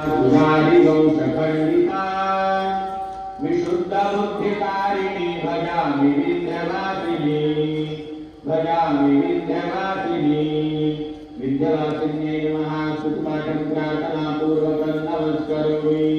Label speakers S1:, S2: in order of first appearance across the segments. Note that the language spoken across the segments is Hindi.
S1: सुधारिदोषखण्डिता विशुद्धबुद्धिकारिणी भजामि विन्ध्यवासिनी विन्ध्यवासिन्यै नमः। स्तुतिपाठं प्रार्थनापूर्वकं नमस्करोमि।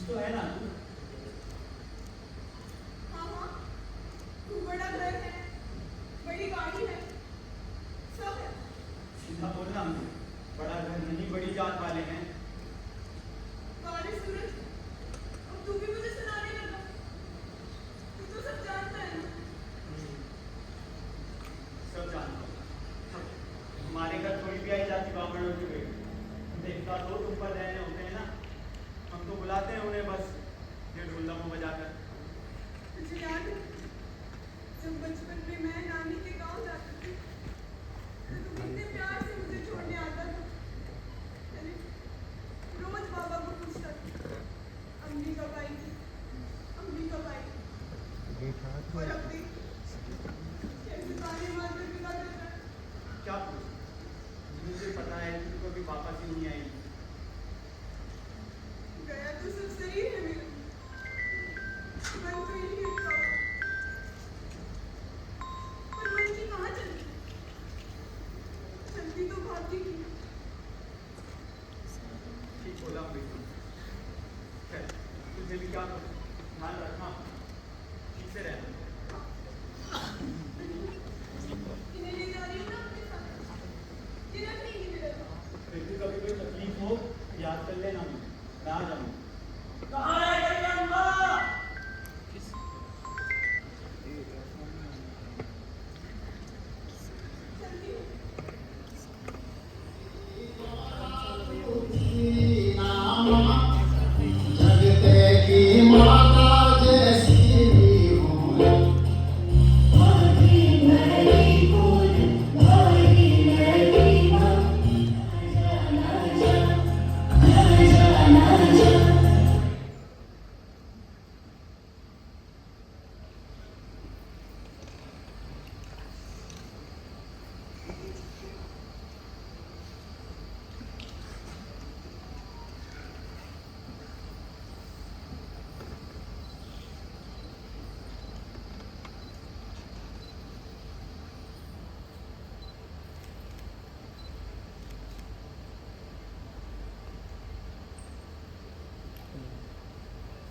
S2: तो है ना?
S3: हाँ हाँ, खूब बड़ा घर है, बड़ी गाड़ी है, सब है।
S2: सीधा बोलना मुझे, बड़ा घर नहीं, बड़ी जात वाले हैं।
S3: अरे सूरज, अब तू भी मुझे सुनाने लगा। तू तो सब जानता है ना।
S2: सब जानता हूँ। हमारे घर थोड़ी भी आई जाती ब्राह्मणों की बेटी। देखता तो तुम पर रहने होते हैं ना, हम तो बुलाते हैं उन्हें बस क्या पूछ? मुझे पता है कि तू कभी वापस ही नहीं आएगी।
S3: गया तो सब सही है मेरा, मन तो यही था, पर मन की कहाँ चलती? चलती तो भागती थी।
S2: ठीक बोला बेटी। खैर, तुझे भी क्या करूं? ध्यान रखना, ठीक से रहना।
S3: इन्हें ले जा रही हूँ ना अपने साथ, ये रख लेंगी मेरे साथ।
S2: बेटी कभी कोई तकलीफ हो याद कर लेना, मैं आ जाऊंगा।
S4: कहाँ है तेरी अम्मा?
S3: चलती हूँ।
S5: जगते की माता जैसी हो,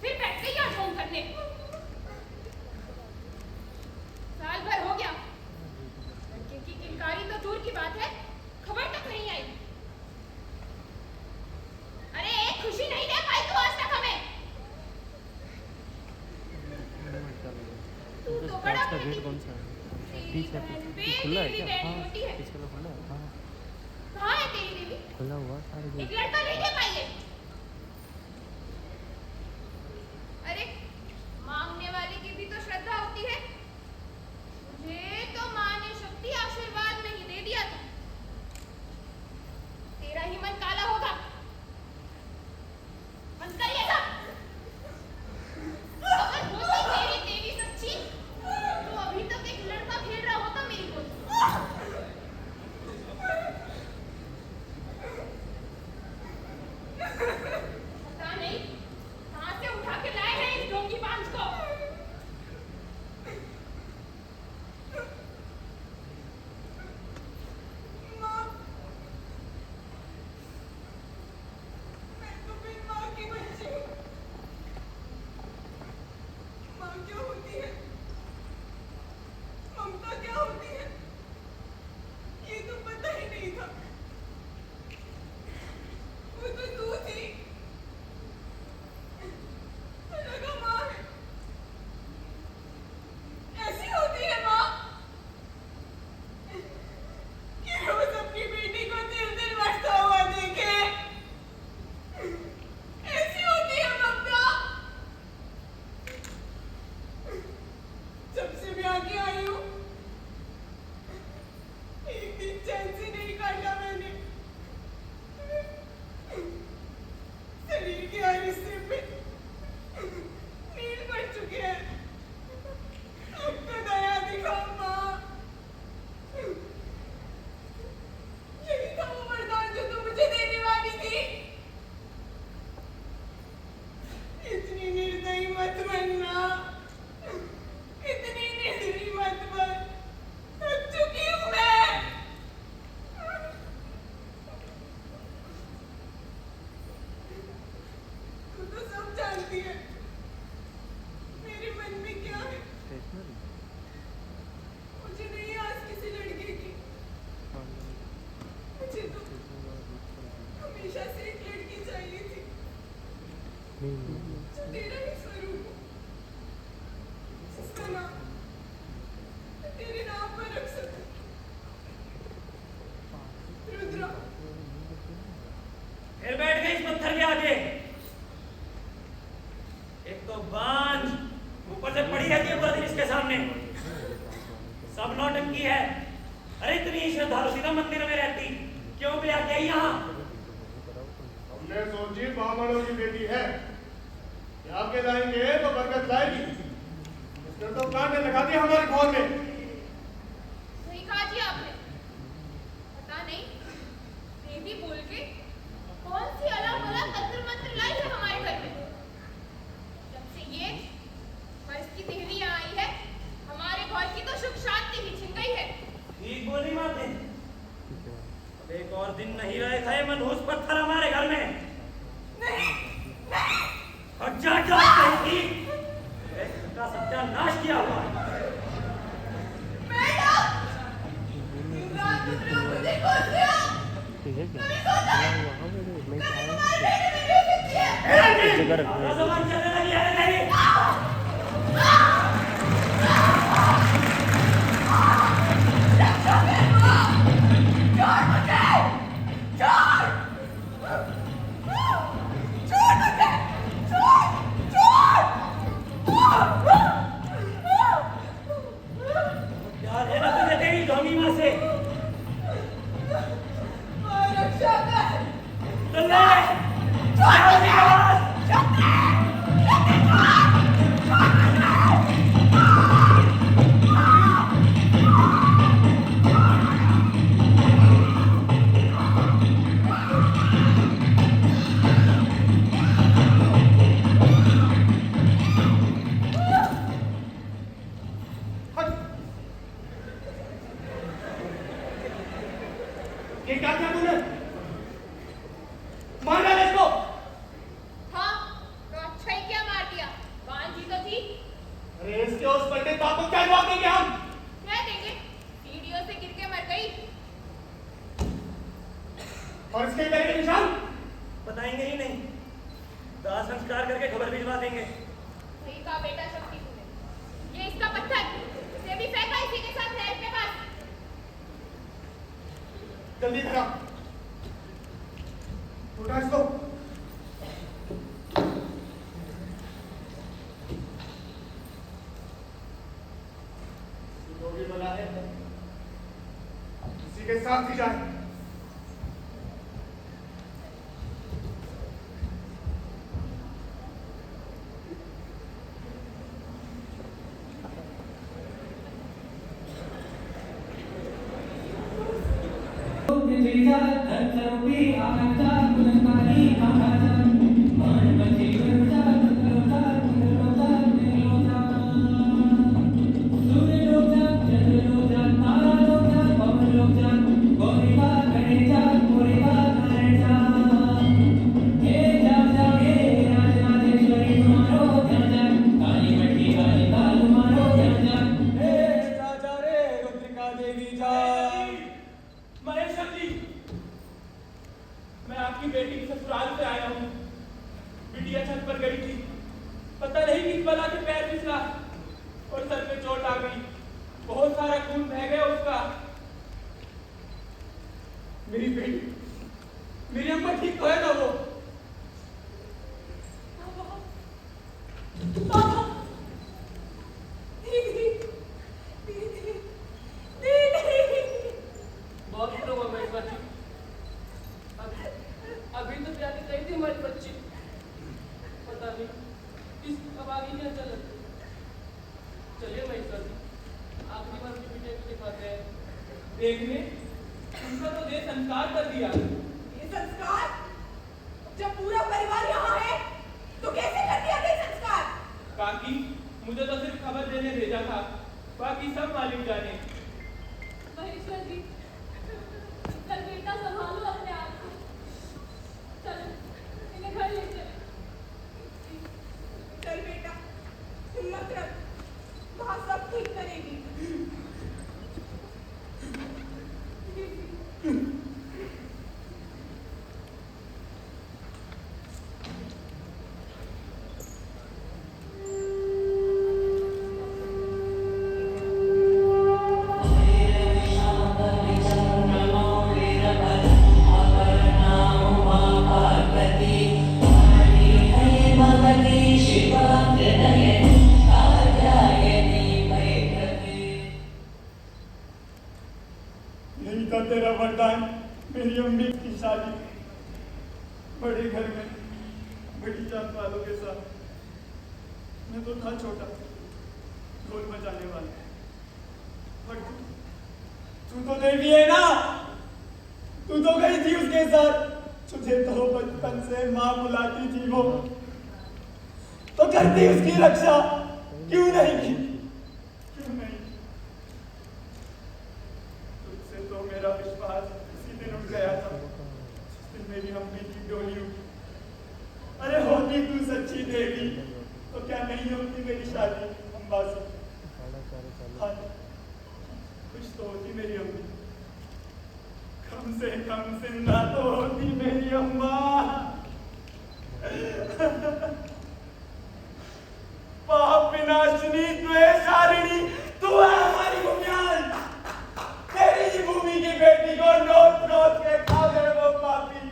S6: फिर बैठ गई आज फोन करने। साल भर हो गया, लड़के की किलकारी तो दूर की बात है, खबर तक नहीं आई। अरे एक खुशी नहीं दे पाई तू आज तक हमें। तू तो बड़ा गेट कौन सा है? पीछे खुला है क्या? हाँ पीछे तो खुला है। हाँ कहाँ है तेरी देवी? खुला हुआ सारे। एक लड़का नहीं दे पाई है। अरे मांगने वाले की भी तो श्रद्धा होती है। मुझे तो माँ ने शक्ति आशीर्वाद में ही दे दिया था। तेरा ही मन काला होगा। मन करिएगा। अगर होती तेरी देवी सच्ची तो अभी तक एक लड़का खेल रहा होता मेरी गोद में। पता नहीं कहाँ से उठा के लाए हैं इस ढोंगी बांझ को।
S3: माँ, मैं तो बिन माँ की बच्ची हूँ। माँ क्या होती है? ममता क्या होती है? ये तो पता ही नहीं था। वो तो तू थी। लगा माँ है। ऐसी होती है माँ कि रोज अपनी बेटी को दिल दिल मरता हुआ देखे। ऐसी होती है ममता। जब से ब्याह के आई हूँ, एक दिन चैन से नहीं काटा मैंने। शरीर के हर हिस्से पे नील पड़ चुके हैं। अब तो दया दिखाओ माँ। यही था वो वरदान जो तुम मुझे देने वाली थी। इतनी निर्दयी मत बनना, इतनी निर्दयी मत बन। थक चुकी हूँ मैं। तू तो सब जानती है मेरे मन में क्या है। मुझे नहीं आज किसी लड़के की, मुझे तो हमेशा से एक लड़की चाहिए थी जो तेरा ही स्वरूप हो, जिसका नाम मैं तेरे नाम पर रख सकूं। रुद्रा,
S4: फिर बैठ गई इस पत्थर के आगे। एक तो बांझ, ऊपर से पड़ी रहती है पूरा दिन इसके सामने। सब नौटंकी है। अरे इतनी श्रद्धालु सीधा मंदिर में रहती, क्यों भी आके आई यहाँ?
S7: हमने सोची ब्राह्मणों की बेटी है, आगे लाएंगे तो बरकत लाएगी। इसने तो कांटे लगा दिए हमारे घोर में।
S6: सही कहा जी आपने।
S4: दिन नहीं रहे थे मनहूस पत्थर हमारे घर में।
S3: नहीं
S4: और जा का सत्यानाश किया हुआ है।
S3: मैडम दिन रात तुम लोग मुझे खोजते हो। तुमने सोचा है मैंने तुम्हारे बेटे में क्यों की है?
S4: जबान चलने लगी है नहीं। याद है ना तुझे तेरी ढोंगी माँ से?
S3: रक्षा कर।
S4: तो ले
S2: ये क्या किया तूने? मार डाले इसको।
S6: हाँ तो अच्छा ही क्या मार दिया, बांझ ही तो थी।
S2: अरे इसके उस पंडित बाप को क्या जवाब देंगे हम?
S6: क्या देंगे, सीढ़ियों से गिर के मर गई।
S2: और इसके गले के निशान?
S4: बताएंगे ही नहीं, दाह संस्कार करके खबर भिजवा देंगे।
S6: सही कहा बेटा शक्ति तूने। ये इसका पत्थर, इसे भी फेंका इसी के साथ नहर के पास।
S2: जल्दी करा। उठा इसको। जो भी बना है इसी के साथ ही जाए। महेश्वर जी, मैं आपकी बेटी के ससुराल से आया हूँ। बिटिया छत पर गई थी, पता नहीं किस बला से पैर फिसला और सर पे चोट आ गई। बहुत सारा खून बह गया उसका। मेरी बेटी, मेरी अम्मा ठीक तो है ना वो?
S3: पापा दीदी दीदी दीदी
S8: बहुत दिनों हुआ महेश्वर जी। अभी तो प्यारी गई थी हमारी बच्ची, पता नहीं इस अब आगे क्या चल। चलिए महेश्वर जी, आखिरी बार अपनी बेटे को दिखाते हैं।
S2: देखने उनका तो देह संस्कार कर दिया।
S3: ये संस्कार जब पूरा परिवार यहाँ है तो कैसे कर दिया ये संस्कार?
S2: काकी, मुझे तो सिर्फ खबर देने भेजा था, बाकी सब मालिक जाने।
S9: महेश्वर जी, कल बेटा संभालो अपने आप को। चलो इन्हें घर ले चले।
S3: चल बेटा हिम्मत रख, माँ सब ठीक करेगी।
S2: यही था तेरा वरदान, मेरी अम्मी की शादी बड़े घर में बड़ी जात वालों के साथ। मैं तो था छोटा, ढोल बजाने वाला, पर तू तो देवी है ना, तू तो गई थी उसके साथ। तुझे तो बचपन से माँ बुलाती थी वो, तो करती उसकी रक्षा क्यों नहीं की? क्यों नहीं? तुझसे तो मेरा विश्वास इसी दिन उठ गया था। मेरी अम्मी की डोली उठी। अरे होती तू सच्ची देवी तो क्या नहीं होती मेरी शादी अम्बा से। हाँ, कुछ तो होती मेरी अम्मी, कम से कम जिंदा तो होती मेरी अम्मा। पाप विनाशिनी द्वेषारिणी तू है हमारी बुनियाद। तेरी ही भूमि की बेटी को नोच नोच के खा गए वो पापी।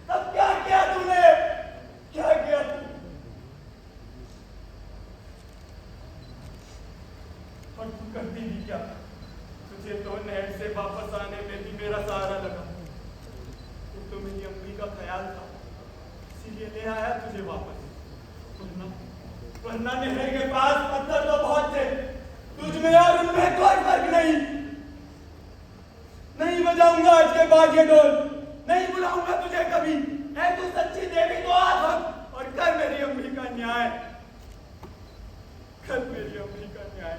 S2: तब क्या किया तूने, क्या किया तू? और तू करती भी क्या? तुझे तो नहर से वापस आने में भी मेरा सहारा लगा। तो मेरी अम्मी का ख्याल था, इसीलिए ले आया तुझे वापस। वरना नहर के पास पत्थर तो बहुत थे, तुझ में और उनमें कोई फर्क नहीं। नहीं बजाऊंगा आज के बाद ये ढोल, नहीं बुलाऊंगा तुझे कभी। है तू सच्ची देवी तो आ भक्त और कर मेरी अम्मी का न्याय, कर मेरी अम्मी का न्याय।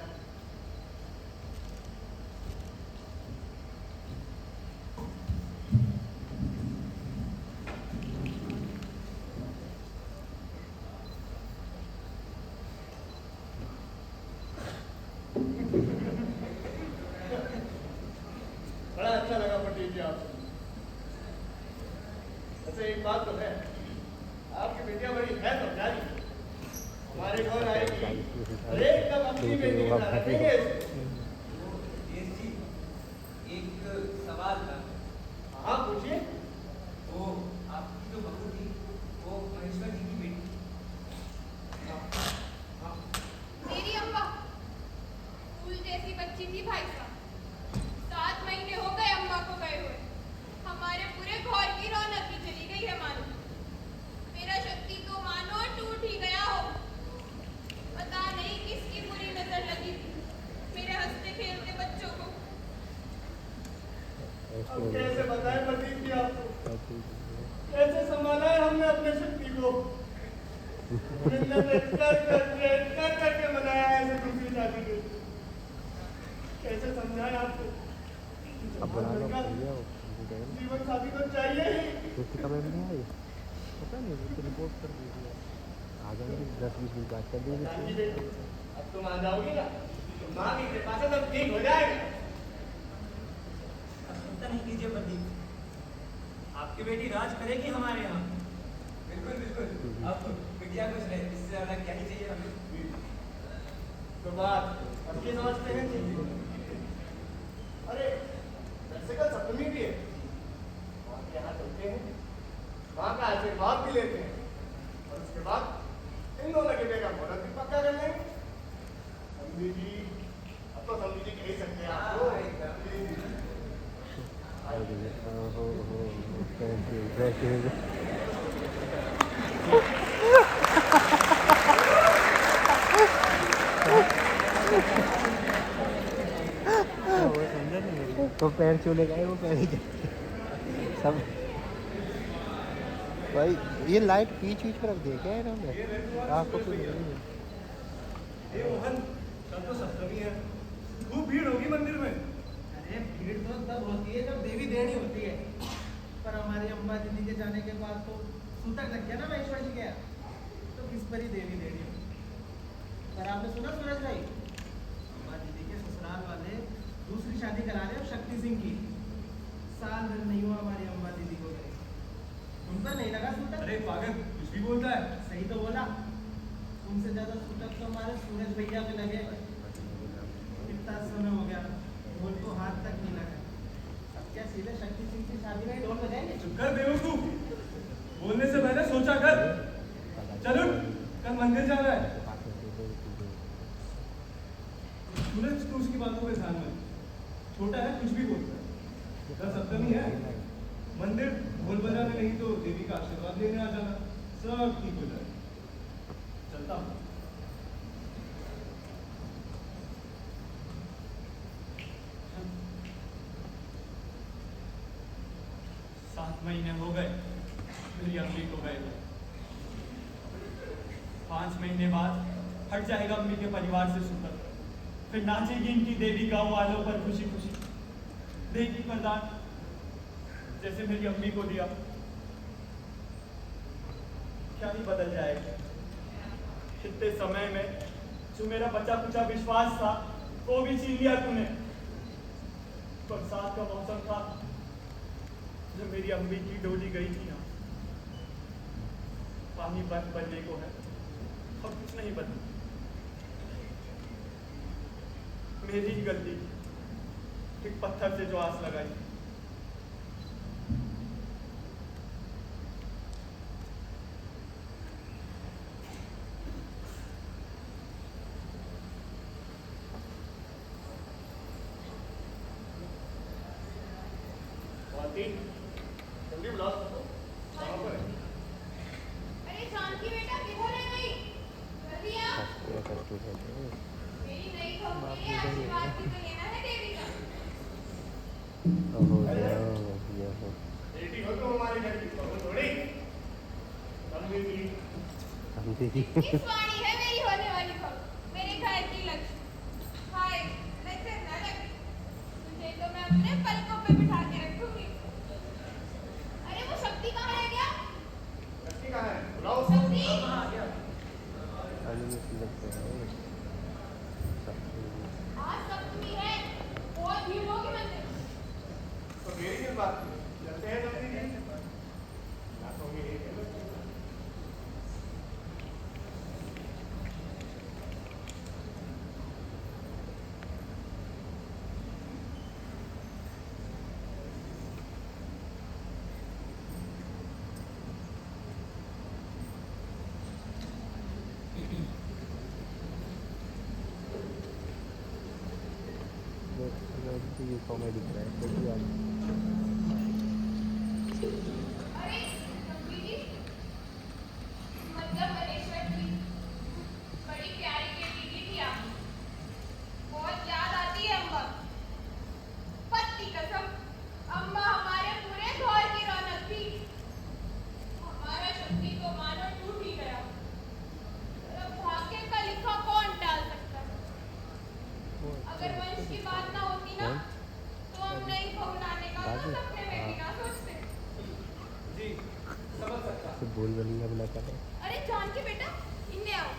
S7: बड़ा अच्छा लगा पंडित जी आपसे। वैसे एक बात तो है, आपकी बेटियां बड़ी है तो प्यारी, हमारे घर आएगी और एकदम अपनी बेटी की तरह रखेंगे।
S10: एक सवाल था।
S7: हाँ पूछिए।
S10: वो आपकी जो बहू थी वो महेश्वर जी की बेटी।
S6: मेरी अम्मा फूल जैसी बच्ची थी भाई साहब। 7 महीने हो गए अम्मा को गए हुए। हमारे पूरे घर की रौनक ही चली गई है मानो। मेरा शक्ति तो मानो टूट ही गया हो। पता नहीं किसकी बुरी नजर लगी थी मेरे हंसते खेलते बच्चों को।
S7: अब कैसे बताएं पंडित जी आपको, कैसे संभाला है हमने अपने शक्ति को। कर करके मनाया है ऐसे दूसरी शादी को। कैसे समझाएं आपको। जीवन साथी तो चाहिए ही।
S11: पता नहीं वो रिपोर्ट कर दीजिए, आ जाएंगे 10-20 मिनट बात कर देंगे।
S7: अब तुम आ जाओगी ना, तो माँ की कृपा से सब ठीक हो जाएगा।
S4: चिंता नहीं कीजिए पंडित, आपकी बेटी राज करेगी हमारे यहाँ।
S10: बिल्कुल बिल्कुल, अब बिटिया कुछ रहे, इससे ज्यादा क्या ही चाहिए हमें।
S7: तो बात अब ये समझते हैं जी। अरे वैसे कल सप्तमी भी है, माँ के यहाँ चलते हैं, माँ का आशीर्वाद भी लेते हैं और उसके बाद इन दोनों के बेटा मुहूर्त भी पक्का कर लेंगे। समझी जी, अब तो समझी जी कह ही सकते हैं आपको।
S11: तो पैर चूले गए, वो पैर ही सब। भाई ये लाइट पीछ पर रख दिया क्या है इन्होंने? आपको कुछ नहीं है।
S7: ये मोहन, कल तो सप्तमी है, खूब भीड़ होगी मंदिर में।
S12: अरे भीड़ तो तब होती है जब देवी देनी होती है, पर हमारी अम्बा दीदी के जाने के बाद तो सूतक लग गया ना महेश्वर जी गया, तो किस पर ही देवी देनी होती। पर आपने सुना सूरज भाई, अम्बा दीदी के ससुराल वाले दूसरी शादी करा रहे हैं शक्ति सिंह की। साल भर नहीं हुआ हमारी अम्बा दीदी को गए, उन पर नहीं लगा सूतक।
S7: अरे पागल, कुछ भी बोलता है।
S12: सही तो बोला, उनसे ज्यादा सूतक तो हमारे सूरज भैया पे लगे। कितना समय हो गया, ढोल को हाथ तक नहीं लगा। अब क्या सीधे शक्ति सिंह की शादी में ही ढोल बजाएंगे?
S7: चुप कर बेवकूफ, बोलने से पहले सोचा कर। चलो कल मंदिर जाना है। सूरज तो उसकी बातों पे ध्यान में, छोटा है कुछ भी बोलता है। कल सप्तमी है, मंदिर ढोल बजाने नहीं तो देवी का आशीर्वाद लेने आ जाना, सब ठीक हो जाए। चलता हूँ।
S2: 7 महीने हो गए मेरी अम्मी को गए। 5 महीने बाद हट जाएगा अम्मी के परिवार से सूतक, फिर नाचेगी इनकी देवी गांव वालों पर खुशी खुशी। देगी प्रदान जैसे मेरी अम्मी को दिया क्या ही बदल जाएगा। इतने समय में जो मेरा बचा कुचा विश्वास था वो भी छीन लिया तूने। बरसात का मौसम था जब मेरी अम्मी की डोली गई थी ना, पानी बंद बनने को है और कुछ नहीं बदला। मेरी ही गलती थी, एक पत्थर से जो आस लगाई।
S7: जल्दी बुलाओ सबको। कहाँ पर है?
S6: अरे जानकी बेटा किधर है गई? जल्दी आ। मेरी नई खोपड़ी है, आशीर्वाद भी तो लेना है देवी का।
S7: बेटी हो तो हमारे घर की बहू थोड़ी।
S6: किस वाणी है मेरी होने वाली बहू, मेरे घर की लक्ष्मी। हाय नजर न लगे, तुझे तो मैं अपने पलकों पे बिठा के रखूंगी। अरे वो शक्ति कहाँ रह गया?
S7: शक्ति कहाँ है? बुलाओ उसको।
S6: शक्ति
S7: कहाँ आ गया?
S6: आज सप्तमी है, बहुत भीड़ होगी मंदिर।
S7: तो मेरी किस बात की? चलते हैं जल्दी जी। रातों में एक है।
S11: ये कॉमेडी दिख रहा है।
S6: अरे शक्ति जी, मतलब मलेश्वर की बड़ी प्यारी बेटी की थी आप। बहुत याद आती है अम्मा। पत्ती कसम, अम्मा हमारे पूरे घर की रौनक थी। हमारा शक्ति तो मानो टूट ही गया। अब भाग्य का लिखा कौन टाल सकता है? अगर वंश की बात ना होती ना, तो हम नई बहू लाने का तो सपने में भी ना सोचते।
S10: जी समझ सकता।
S11: तो बोल बनेगा बुला कर।
S6: अरे जानकी बेटा, इन्हें आओ।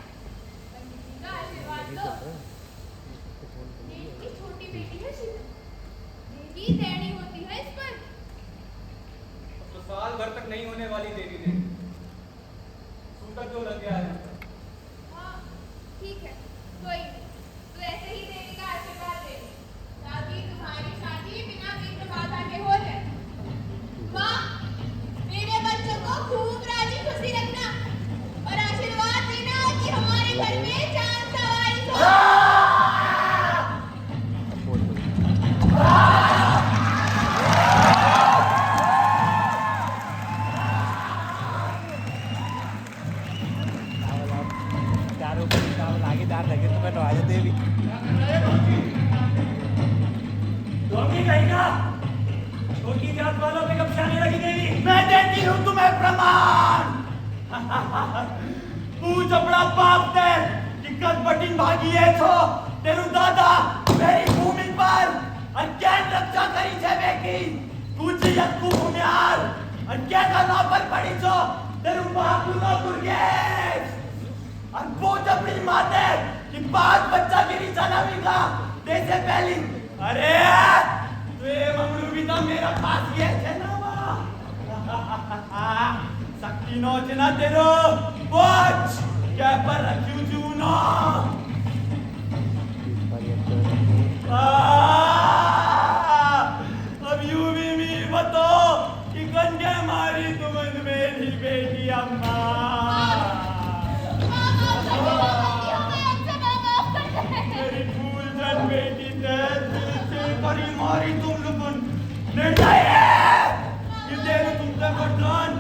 S6: पंडित जी का आशीर्वाद लो। देश की छोटी बेटी है शीतल, देवी देनी होती है इस पर।
S10: तो साल भर तक नहीं होने वाली देवी ने सूतक जो लग गया है।
S6: हाँ ठीक है, कोई नहीं, तो ऐसे ही देवी का आशीर्वाद दे ताकि तुम्हारी शादी बिना विघ्न बाधा के हो जाए। माँ, मेरे बच्चों को खूब राजी खुशी रखना और आशीर्वाद देना कि हमारे घर में चांद का वारिस हो।
S11: चारों को चावल आगे दार लगे तो मैं तो आ जाते भी।
S4: डोंगी कहेगा, छोटी जात वालों पे कब शानी लगी देवी?
S2: मैं देती हूँ तुम्हें प्रमाण। पूछ अपना बाप दे कि कद बटिन भागी है छो तेरू दादा मेरी भूमि पर और क्या रक्षा करी छे बेकी कुछ यक्कू भूमियार और क्या करना पर पड़ी छो तेरू बापू नो दुर्गेश और वो अपनी माते कि 5 बच्चा गिरी जनावी का देसे पहली। अरे तो ये ममरू भी तो मेरा पास ये थे ना शक्ति नो जना तेरो बोच क्या पर रखियो जूनो अब यू भी मी बतो कि गंगे मारी तुम मेरी बेटी अम्मा। मेरी फूल जन बेटी ते दिल से करी मारी तुम लोगन ले जाए ये देव तुमसे वरदान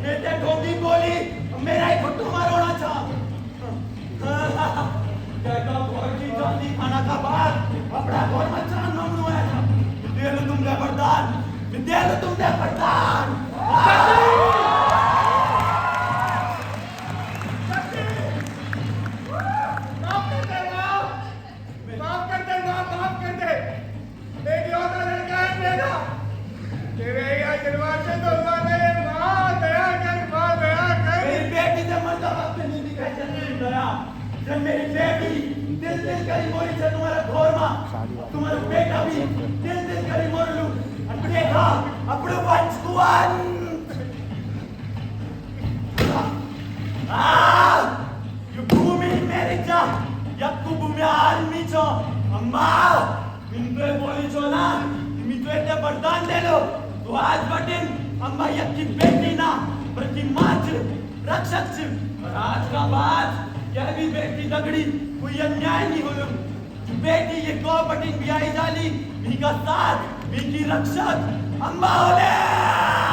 S2: मेरे ढोंगी बोली मेरा ही खुट्टू मारोना था। क्या घर की जल्दी खाना का बाद अपना घर मचान ममनू है विद्यालय तुमने वरदान विद्यालय तुमने वरदान। मेरी बेटी जब मेरी बेटी दिल करी मोरी से तुम्हारा घोरमा तुम्हारा बेटा भी दिल करी मोर लू अपने खा अपने बचकुआन ये भूमि मेरी जा yakku bumi almi cho amma minto boli cho na minto ete बरदान दे लो तो आज बटिन अम्मा यक्की बेटी ना बल्कि माँ रक्षक थी और आज का बाद यह भी बेटी तगड़ी कोई अन्याय नहीं हो बेटी ये गौ बटिन भी आई जाली इनका साथ इनकी रक्षक अम्मा होले